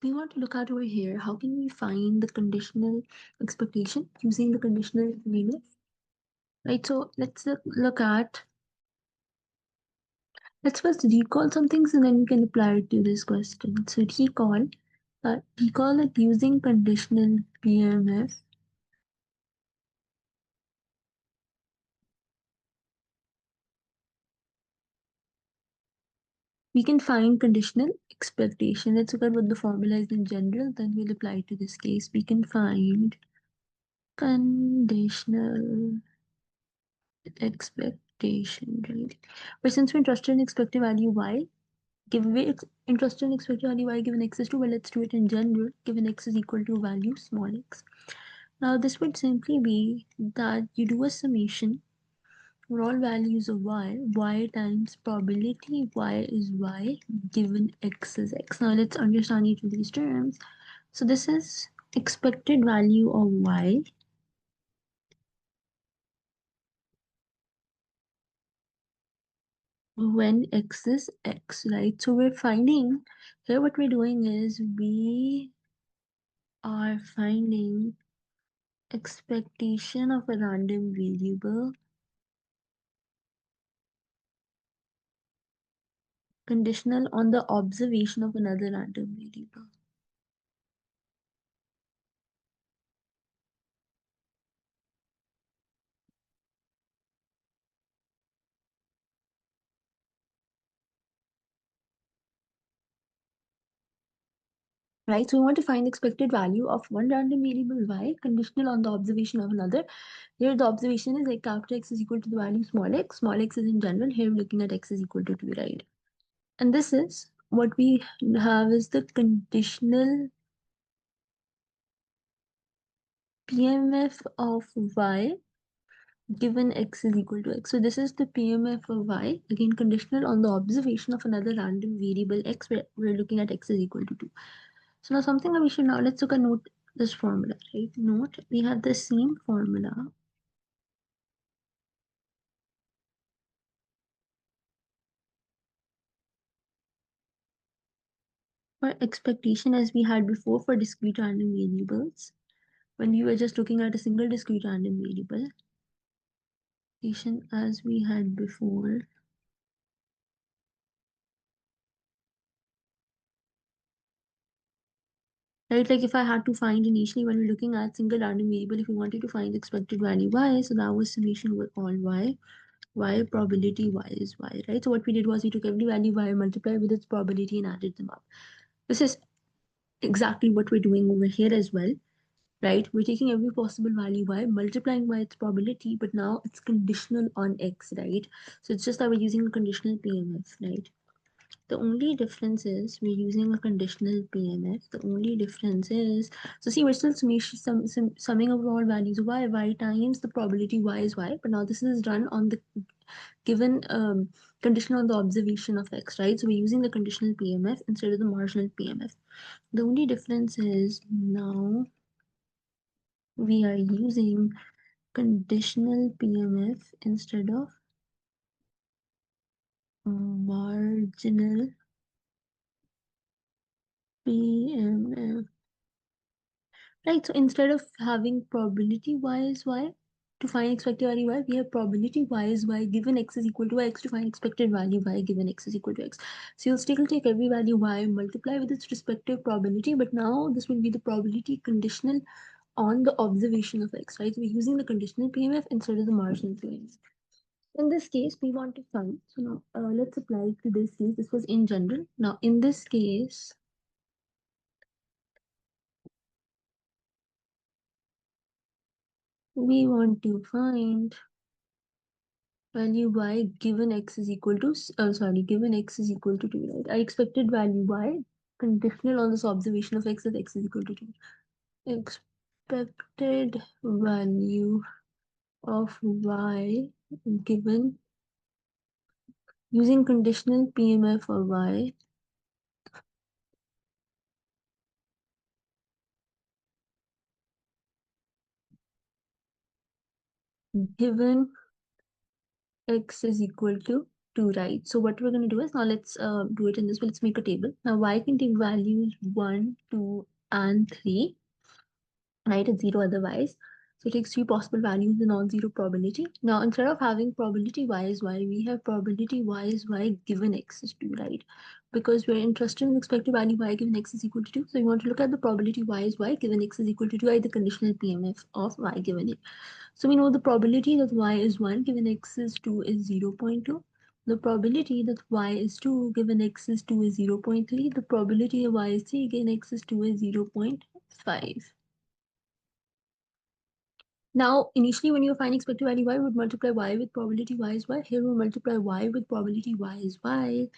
we want to look at over here, how can we find the conditional expectation using the conditional PMF, right? So look at, let's first recall some things and then we can apply it to this question. So recall that using conditional PMF, we can find conditional expectation. Let's look at what the formula is in general, then we'll apply it to this case. We can find conditional expectation, right? But since we're interested in expected value y, we're interested in expected value y given x is 2, well, let's do it in general, given x is equal to value small x. Now, this would simply be that you do a summation for all values of y times probability y is y given x is x. Now, let's understand each of these terms. So, this is expected value of y when x is x, right? So we're finding here, what we're doing is we are finding expectation of a random variable conditional on the observation of another random variable. Right, so we want to find the expected value of one random variable y conditional on the observation of another. Here the observation is like capital X is equal to the value small x is in general. Here we're looking at x is equal to 2, right? And this is what we have is the conditional PMF of y given x is equal to x. So this is the PMF of y, again conditional on the observation of another random variable x, where we're looking at x is equal to 2. So now something that we should now, let's look at note this formula, right? Note, we have the same formula for expectation as we had before for discrete random variables. When we were just looking at a single discrete random variable, expectation as we had before. Right, like if I had to find initially when we're looking at single random variable, if we wanted to find expected value y, so that was summation over all y probability y is y, right? So what we did was we took every value y, multiplied with its probability and added them up. This is exactly what we're doing over here as well, right? We're taking every possible value y, multiplying by its probability, but now it's conditional on x, right? So it's just that we're using a conditional PMF, right? The only difference is we're using a conditional PMF. The only difference is, so see, we're still summing over all values of y times the probability y is y, but now this is done on the given conditional on the observation of x, right? So we're using the conditional PMF instead of the marginal PMF. The only difference is now we are using conditional PMF instead of marginal PMF. Right, so instead of having probability y is y to find expected value y, we have probability y is y given x is equal to x to find expected value y given x is equal to x. So you'll still take every value y, multiply with its respective probability, but now this will be the probability conditional on the observation of x, right? So we're using the conditional PMF instead of the marginal PMF. In this case, we want to find, so now let's apply it to this case. This was in general. Now in this case, we want to find value y given x is equal to, given x is equal to 2, right? I expected value y conditional on this observation of x that x is equal to 2. Expected value of y given using conditional PMF of y given x is equal to 2, right? So what we're going to do is, now let's do it in this way. Let's make a table. Now y can take values 1, 2, and 3, right? It's 0 otherwise. So it takes 3 possible values in non-zero probability. Now instead of having probability y is y, we have probability y is y given x is 2, right? Because we're interested in expected value y given x is equal to 2. So we want to look at the probability y is y given x is equal to 2, right? The conditional PMF of y given it. So we know the probability that y is 1 given x is 2 is 0.2. The probability that y is 2 given x is 2 is 0.3. The probability of y is 3 given x is 2 is 0.5. Now, initially, when you find expected value y, we would multiply y with probability y is y. Here, we multiply y with probability y is y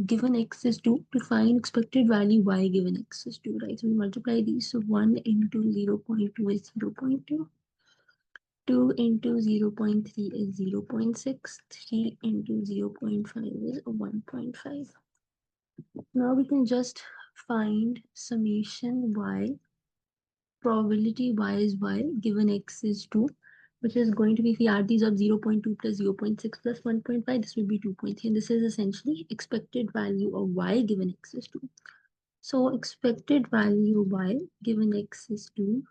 given x is 2 to find expected value y given x is 2, right? So we multiply these. So 1 into 0.2 is 0.2. 2 into 0.3 is 0.6. 3 into 0.5 is 1.5. Now we can just find summation y, probability y is y given x is 2, which is going to be, if we add these up, 0.2 plus 0.6 plus 1.5, this will be 2.3. And this is essentially expected value of y given x is 2. So expected value of y given x is 2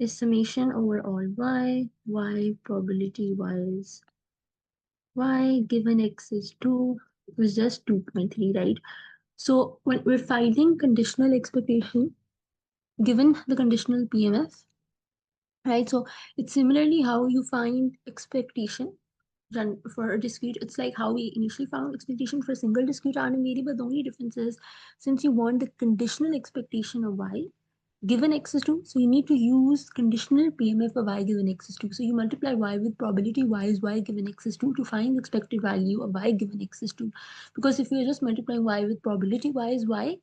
is summation over all y probability y is y given x is 2 is just 2.3, right? So when we're finding conditional expectation given the conditional PMF, right? So it's similarly how you find expectation run for a discrete. It's like how we initially found expectation for a single discrete random variable. The only difference is, since you want the conditional expectation of y given x is 2, so you need to use conditional PMF of y given x is 2. So you multiply y with probability y is y given x is 2 to find the expected value of y given x is 2. Because if you're just multiplying y with probability y is y,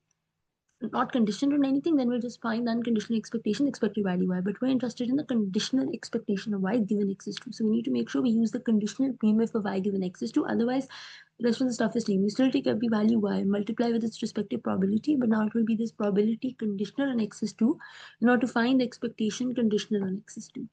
not conditioned on anything, then we'll just find the unconditional expectation, expected value y. But we're interested in the conditional expectation of y given x is 2. So we need to make sure we use the conditional PMF of y given x is 2. Otherwise, the rest of the stuff is same. You still take every value y, multiply with its respective probability, but now it will be this probability conditional on x is 2 in order to find the expectation conditional on x is 2.